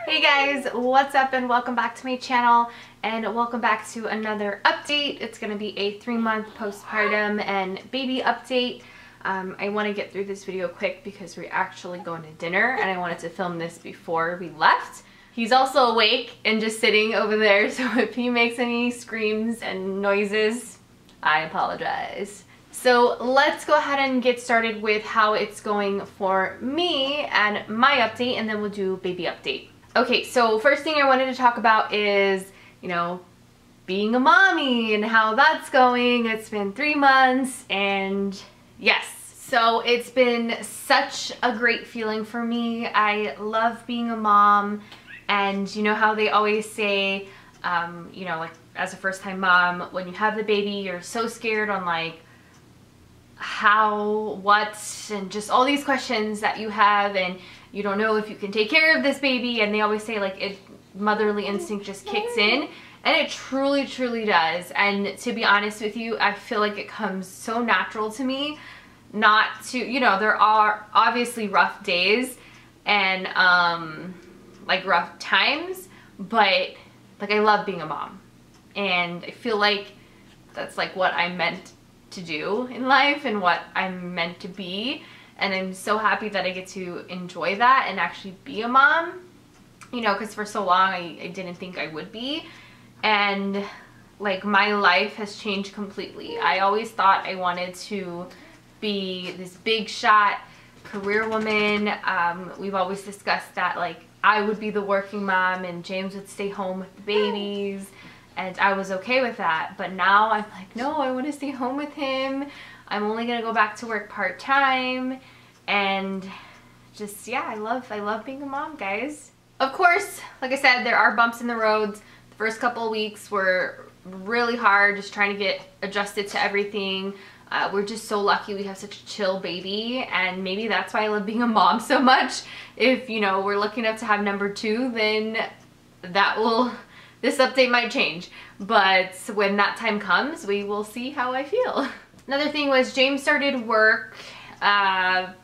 Hey guys, what's up and welcome back to my channel and welcome back to another update. It's going to be a 3-month postpartum and baby update. I want to get through this video quick because we're actually going to dinner and I wanted to film this before we left. He's also awake and just sitting over there, so if he makes any screams and noises, I apologize. So let's go ahead and get started with how it's going for me and my update, and then we'll do baby update. Okay, so first thing I wanted to talk about is, being a mommy and how that's going. It's been 3 months and yes, so it's been such a great feeling for me. I love being a mom, and you know how they always say, like as a first-time mom, when you have the baby, you're so scared on like how, what, and just all these questions that you have, and you don't know if you can take care of this baby, and they always say like motherly instinct just kicks in, and it truly does. And to be honest with you, I feel like it comes so natural to me not to, there are obviously rough days and like rough times, but like I love being a mom, and I feel like that's like what I'm meant to do in life and what I'm meant to be. And I'm so happy that I get to enjoy that and actually be a mom, because for so long I didn't think I would be. And like my life has changed completely. I always thought I wanted to be this big shot career woman. We've always discussed that like I would be the working mom and James would stay home with the babies, and I was okay with that. But now I'm like, no, I want to stay home with him. I'm only gonna go back to work part-time, and just, yeah, I love being a mom, guys. Of course, like I said, there are bumps in the roads. The first couple of weeks were really hard, just trying to get adjusted to everything. We're just so lucky we have such a chill baby, and maybe that's why I love being a mom so much. If, we're lucky enough to have number 2, then this update might change. But when that time comes, we will see how I feel. Another thing was James started work back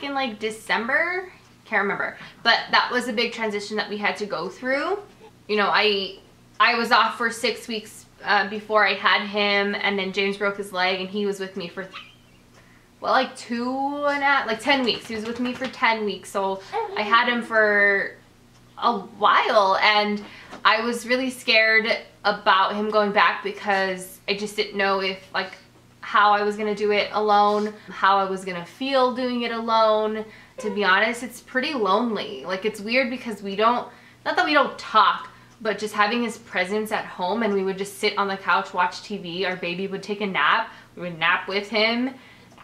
in like December, can't remember, but that was a big transition that we had to go through. I was off for 6 weeks before I had him, and then James broke his leg and he was with me for like 10 weeks. He was with me for 10 weeks, so I had him for a while, and I was really scared about him going back because I just didn't know if like how I was gonna do it alone, how I was gonna feel doing it alone. To be honest, it's pretty lonely. Like, it's weird because not that we don't talk, but just having his presence at home, and we would just sit on the couch, watch TV, our baby would take a nap, we would nap with him,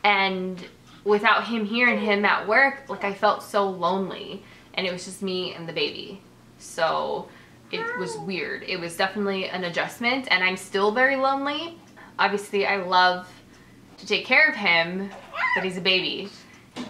and without him here and him at work, like I felt so lonely, and it was just me and the baby. So it was weird. It was definitely an adjustment, and I'm still very lonely. Obviously, I love to take care of him, but he's a baby.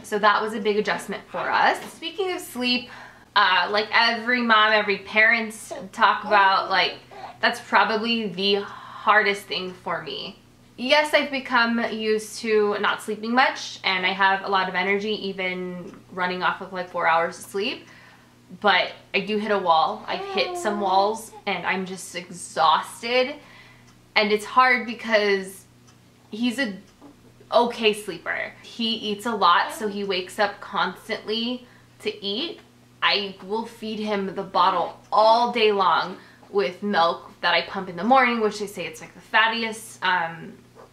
So that was a big adjustment for us. Speaking of sleep, like every mom, every parent talk about, like, that's probably the hardest thing for me. Yes, I've become used to not sleeping much, and I have a lot of energy, even running off of like 4 hours of sleep. But I do hit a wall. I've hit some walls, and I'm just exhausted. And it's hard because he's a okay sleeper. He eats a lot, so he wakes up constantly to eat. I will feed him the bottle all day long with milk that I pump in the morning, which they say it's like the fattiest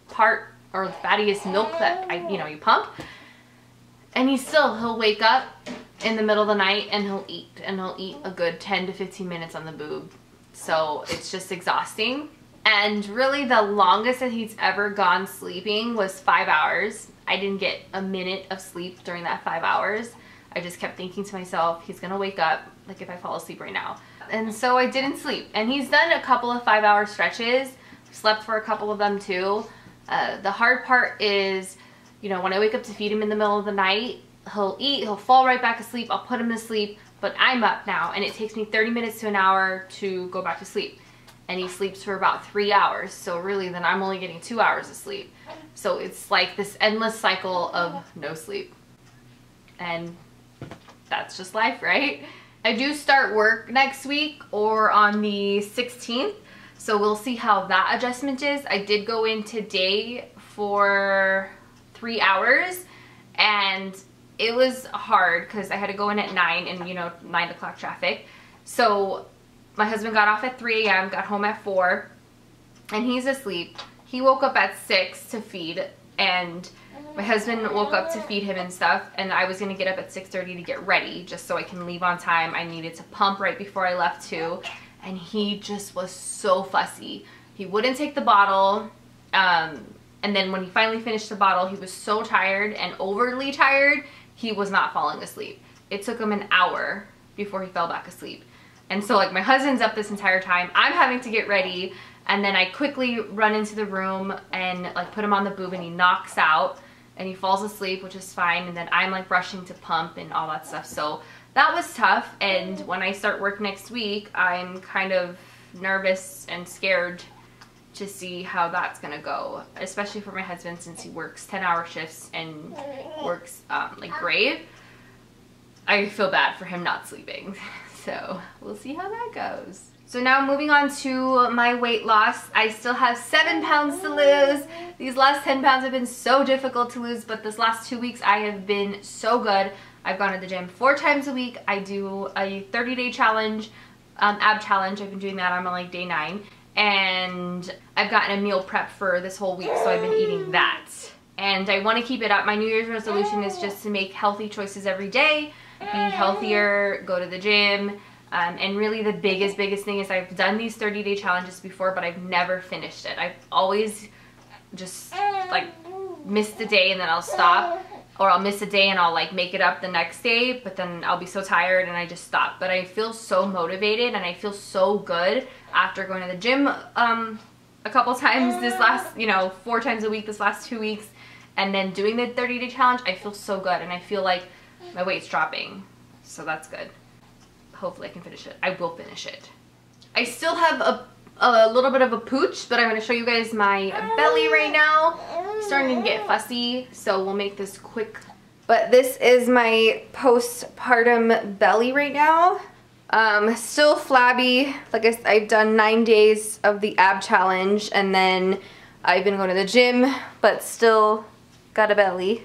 part, or the fattiest milk that you pump. And he'll wake up in the middle of the night and he'll eat a good 10 to 15 minutes on the boob. So it's just exhausting. And really the longest that he's ever gone sleeping was 5 hours. I didn't get a minute of sleep during that 5 hours. I just kept thinking to myself, he's gonna wake up like if I fall asleep right now. And so I didn't sleep. And he's done a couple of 5-hour stretches. Slept for a couple of them too. The hard part is, when I wake up to feed him in the middle of the night, he'll eat, he'll fall right back asleep, I'll put him to sleep, but I'm up now, and it takes me 30 minutes to an hour to go back to sleep. And he sleeps for about 3 hours, so really then I'm only getting 2 hours of sleep. So it's like this endless cycle of no sleep. And that's just life, right? I do start work next week or on the 16th, so we'll see how that adjustment is. I did go in today for 3 hours, and it was hard because I had to go in at 9 and, you know, 9 o'clock traffic. So my husband got off at 3 a.m., got home at 4, and he's asleep. He woke up at 6 to feed, and my husband woke up to feed him and stuff, and I was going to get up at 6:30 to get ready just so I can leave on time. I needed to pump right before I left too, and he just was so fussy. He wouldn't take the bottle, and then when he finally finished the bottle, he was so tired and overly tired, he was not falling asleep. It took him an hour before he fell back asleep. And so like my husband's up this entire time, I'm having to get ready, and then I quickly run into the room and like put him on the boob, and he knocks out and he falls asleep, which is fine. And then I'm like rushing to pump and all that stuff. So that was tough. And when I start work next week, I'm kind of nervous and scared to see how that's gonna go, especially for my husband since he works 10-hour shifts and works like grave. I feel bad for him not sleeping. So we'll see how that goes. So now moving on to my weight loss. I still have 7 pounds to lose. These last 10 pounds have been so difficult to lose, but this last 2 weeks I have been so good. I've gone to the gym 4 times a week. I do a 30-day challenge, ab challenge. I've been doing that. I'm on like day 9. And I've gotten a meal prep for this whole week, so I've been eating that. And I want to keep it up. My New Year's resolution is just to make healthy choices every day, be healthier, go to the gym. And really the biggest thing is I've done these 30-day challenges before, but I've never finished it. I've always just like missed a day and then I'll stop, or I'll miss a day and I'll like make it up the next day, but then I'll be so tired and I just stop. But I feel so motivated and I feel so good after going to the gym a couple times this last, you know, 4 times a week this last 2 weeks, and then doing the 30-day challenge. I feel so good and I feel like my weight's dropping, so that's good. Hopefully I can finish it. I will finish it. I still have a little bit of a pooch, but I'm going to show you guys my belly right now. It's starting to get fussy, so we'll make this quick. But this is my postpartum belly right now. Still flabby. Like I've done 9 days of the ab challenge, and then I've been going to the gym, but still got a belly.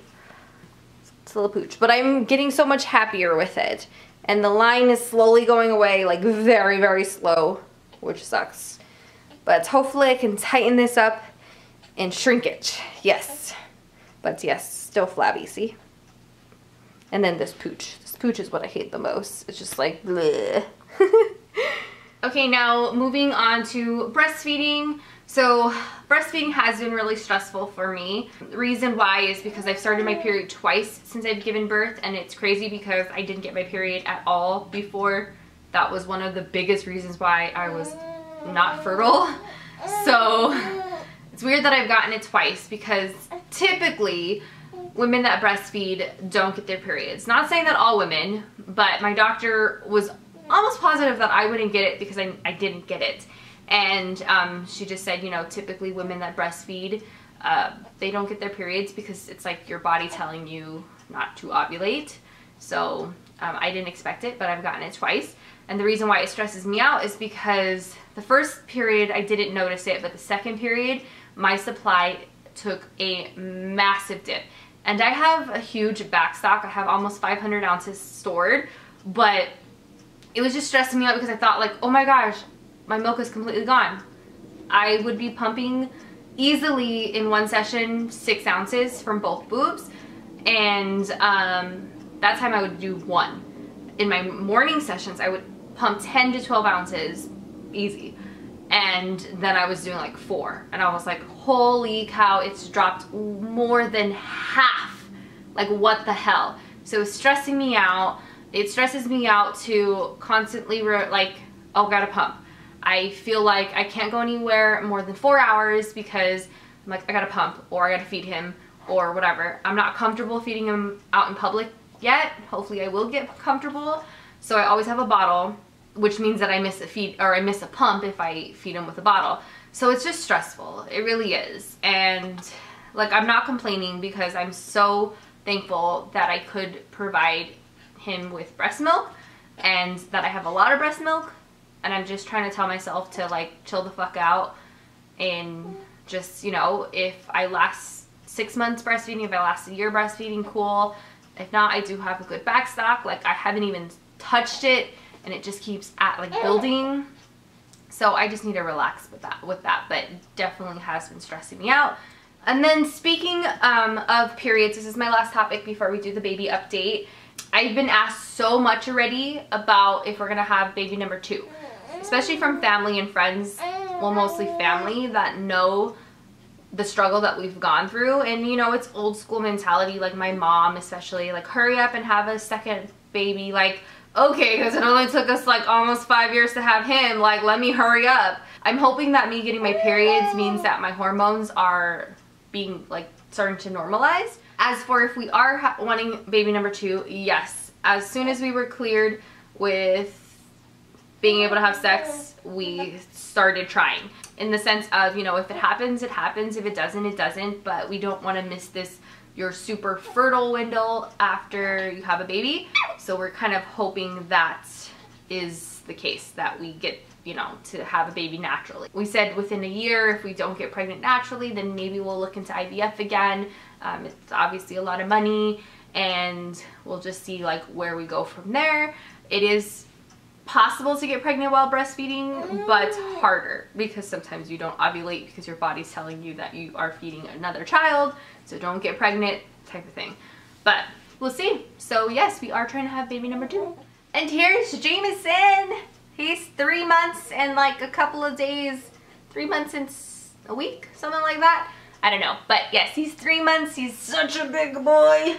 Still a pooch, but I'm getting so much happier with it. And the line is slowly going away, like very slow, which sucks. But hopefully I can tighten this up and shrink it. Yes. But yes, still flabby, see? And then this pooch. This pooch is what I hate the most. It's just like, bleh. Okay, now moving on to breastfeeding. So breastfeeding has been really stressful for me. The reason why is because I've started my period twice since I've given birth, and it's crazy because I didn't get my period at all before. That was one of the biggest reasons why I was not fertile. So it's weird that I've gotten it twice, because typically women that breastfeed don't get their periods. Not saying that all women, but my doctor was almost positive that I wouldn't get it because I didn't get it. And she just said, you know, typically women that breastfeed, they don't get their periods because it's like your body telling you not to ovulate. So I didn't expect it, but I've gotten it twice. And the reason why it stresses me out is because the first period I didn't notice it, but the second period my supply took a massive dip. And I have a huge backstock. I have almost 500 ounces stored, but it was just stressing me out because I thought like, oh my gosh, my milk is completely gone. I would be pumping easily in one session 6 ounces from both boobs, and that time I would do 1. In my morning sessions I would pump 10 to 12 ounces easy, and then I was doing like 4, and I was like, holy cow, it's dropped more than half. Like, what the hell? So it's stressing me out. It stresses me out to constantly like, oh, gotta pump. I feel like I can't go anywhere more than 4 hours because I'm like, I gotta pump, or I gotta feed him, or whatever. I'm not comfortable feeding him out in public yet. Hopefully I will get comfortable. So I always have a bottle, which means that I miss a feed, or I miss a pump if I feed him with a bottle. So it's just stressful. It really is. And like, I'm not complaining because I'm so thankful that I could provide him with breast milk. and that I have a lot of breast milk, and I'm just trying to tell myself to like chill the fuck out and just, you know, if I last 6 months breastfeeding, if I last a year breastfeeding, cool. If not, I do have a good back stock. Like I haven't even touched it and it just keeps at like building. So I just need to relax with that, but definitely has been stressing me out. And then speaking of periods, this is my last topic before we do the baby update. I've been asked so much already about if we're gonna have baby number 2, especially from family and friends, well, mostly family that know the struggle that we've gone through. And you know, it's old school mentality, like my mom especially, like hurry up and have a second baby. Like, okay, because it only took us like almost 5 years to have him, like let me hurry up. I'm hoping that me getting my periods means that my hormones are being like starting to normalize. As for if we are wanting baby number 2, yes, as soon as we were cleared with being able to have sex, we started trying, in the sense of, you know, if it happens, it happens. If it doesn't, it doesn't. But we don't want to miss this, your super fertile window after you have a baby. So we're kind of hoping that is the case, that we get, you know, to have a baby naturally. We said within a year, if we don't get pregnant naturally, then maybe we'll look into IVF again. It's obviously a lot of money, and we'll just see like where we go from there. It is possible to get pregnant while breastfeeding, but harder, because sometimes you don't ovulate because your body's telling you that you are feeding another child, so don't get pregnant type of thing. But we'll see. So yes, we are trying to have baby number 2. And here's Jameson. He's 3 months and like a couple of days, 3 months and a week, something like that. I don't know, but yes, he's 3 months. He's such a big boy.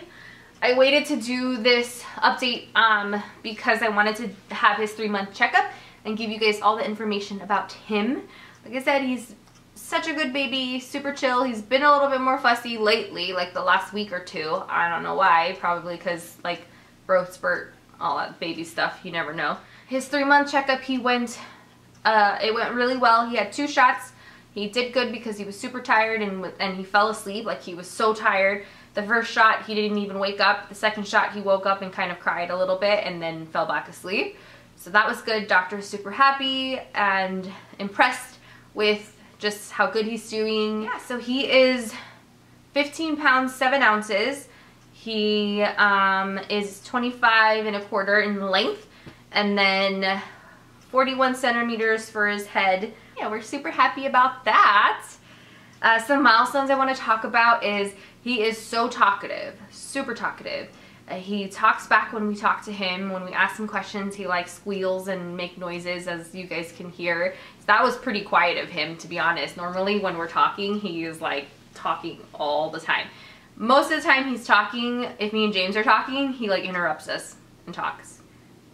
I waited to do this update because I wanted to have his 3-month checkup and give you guys all the information about him. Like I said, he's such a good baby, super chill. He's been a little bit more fussy lately, like the last week or 2. I don't know why, probably because like growth spurt, all that baby stuff, you never know. His 3-month checkup, it went really well. He had 2 shots. He did good because he was super tired and he fell asleep. Like, he was so tired. The first shot, he didn't even wake up. The second shot, he woke up and kind of cried a little bit and then fell back asleep. So that was good. Doctor was super happy and impressed with just how good he's doing. Yeah, so he is 15 pounds, 7 ounces. He is 25 1/4 in length, and then 41 centimeters for his head. Yeah, we're super happy about that. Some milestones I want to talk about is he is so talkative, super talkative. He talks back when we talk to him. When we ask him questions, he like squeals and make noises, as you guys can hear. So that was pretty quiet of him, to be honest. Normally when we're talking, he is like talking all the time. Most of the time he's talking, if me and James are talking, he like interrupts us and talks.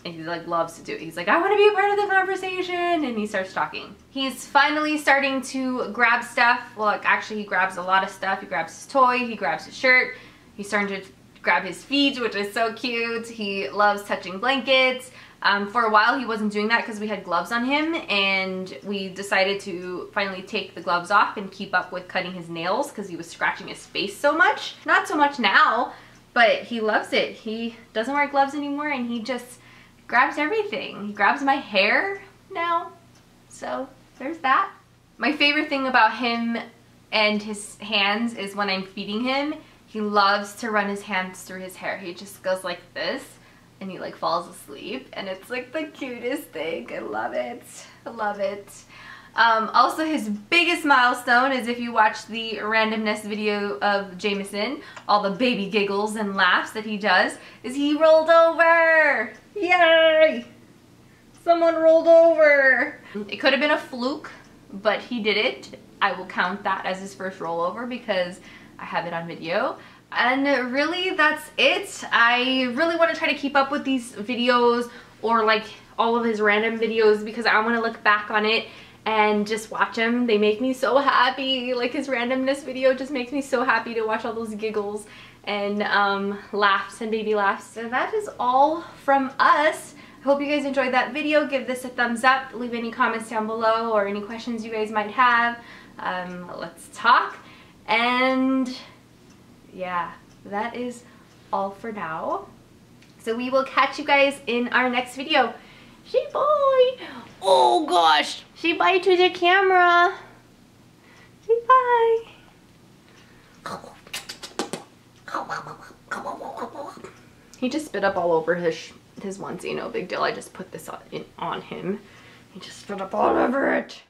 And he like loves to do it. He's like, I want to be a part of the conversation, and he starts talking. He's finally starting to grab stuff. Well, like, actually he grabs a lot of stuff. He grabs his toy, he grabs his shirt, he's starting to grab his feet, which is so cute. He loves touching blankets. For a while he wasn't doing that because we had gloves on him, and we decided to finally take the gloves off and keep up with cutting his nails because he was scratching his face so much. Not so much now, but he loves it. He doesn't wear gloves anymore, and he just grabs everything. He grabs my hair now, so there's that. My favorite thing about him and his hands is when I'm feeding him, he loves to run his hands through his hair. He just goes like this, and he like falls asleep, and it's like the cutest thing. I love it. I love it. Also, his biggest milestone is, if you watch the randomness video of Jameson, all the baby giggles and laughs that he does, is he rolled over. Yay! Someone rolled over. It could have been a fluke, but he did it. I will count that as his first rollover because I have it on video. And really, that's it. I really want to try to keep up with these videos, or like all of his random videos, because I want to look back on it and just watch them. They make me so happy. Like, his randomness video just makes me so happy to watch all those giggles and laughs and baby laughs. So that is all from us. I hope you guys enjoyed that video. Give this a thumbs up. Leave any comments down below or any questions you guys might have. Let's talk. And yeah, that is all for now. So we will catch you guys in our next video. Say bye. Oh gosh. Say bye to the camera. Say bye. He just spit up all over his onesie. No big deal. I just put this on him. He just spit up all over it.